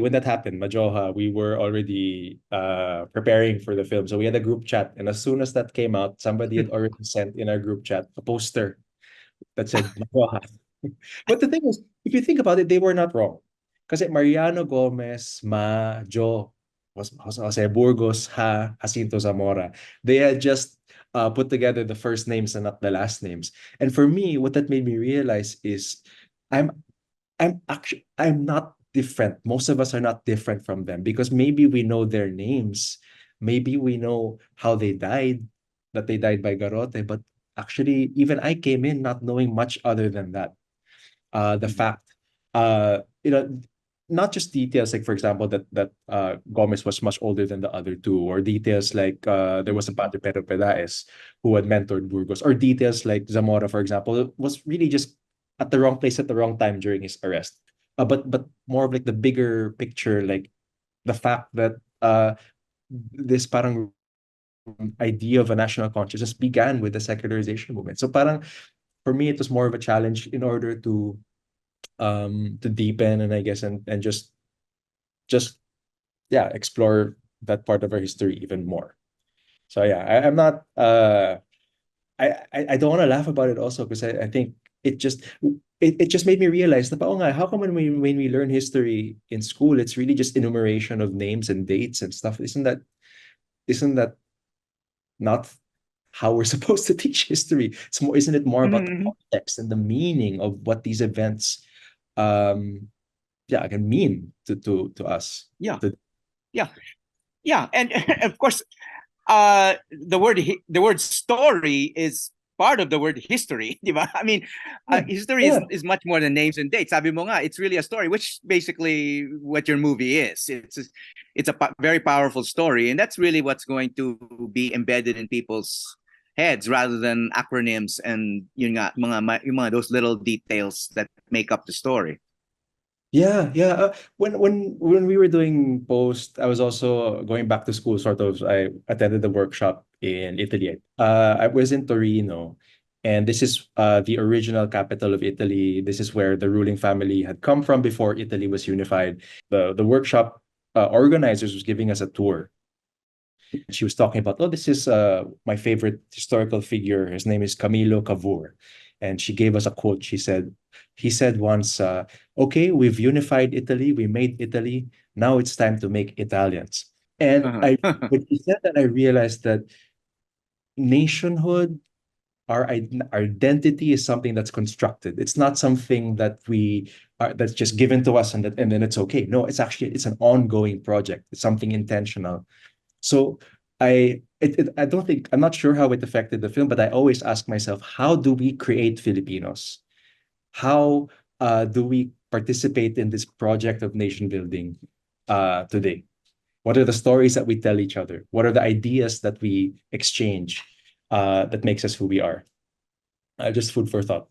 when that happened, Majoha, we were already preparing for the film. So we had a group chat, and as soon as that came out, somebody had already sent in our group chat a poster that said Majoha. But the thing is, if you think about it, they were not wrong. Kasi Mariano Gomez, Ma, Jo, Jose Burgos, Jacinto Zamora. They had just put together the first names and not the last names. And for me, what that made me realize is I'm I'm not different. Most of us are not different from them because maybe we know their names, maybe we know how they died, that they died by garrote, but actually even I came in not knowing much other than that. The Mhm. fact, not just details like, for example, that Gomez was much older than the other two, or details like there was a Padre Pedro Pedaes who had mentored Burgos, or details like Zamora, for example, was really just at the wrong place at the wrong time during his arrest. But more of like the bigger picture, like the fact that this parang idea of a national consciousness began with the secularization movement. So parang for me, it was more of a challenge in order to deepen, and I guess and just yeah, explore that part of our history even more. So yeah, I'm not I don't want to laugh about it also because I think it just it just made me realize that, oh, how come when we learn history in school, it's really just enumeration of names and dates and stuff? Isn't that not how we're supposed to teach history? It's more, isn't it more about the Mhm. context and the meaning of what these events um yeah, can mean to us? Yeah, To, yeah, yeah, and of course, the word story is part of the word history, di ba? I mean, yeah, history yeah, is much more than names and dates. Sabi mo nga, it's really a story, which basically what your movie is. It's a very powerful story, and that's really what's going to be embedded in people's heads rather than acronyms and yun nga, yung mga those little details that make up the story. yeah, yeah. When we were doing post, I was also going back to school. Sort of, I attended the workshop in Italy. I was in Torino, and this is the original capital of Italy. This is where the ruling family had come from before Italy was unified. The workshop organizers was giving us a tour. She was talking about, oh, this is my favorite historical figure. His name is Camilo Cavour. And she gave us a quote. He said once, okay, we've unified Italy, we made Italy. Now it's time to make Italians. And Uh-huh. when he said that, I realized that nationhood, our identity is something that's constructed. It's not something that we are that's just given to us and then it's okay. No, it's an ongoing project. It's something intentional. So I don't think, I'm not sure how it affected the film, but I always ask myself, how do we create Filipinos? How do we participate in this project of nation building today? What are the stories that we tell each other? What are the ideas that we exchange that makes us who we are? Just food for thought.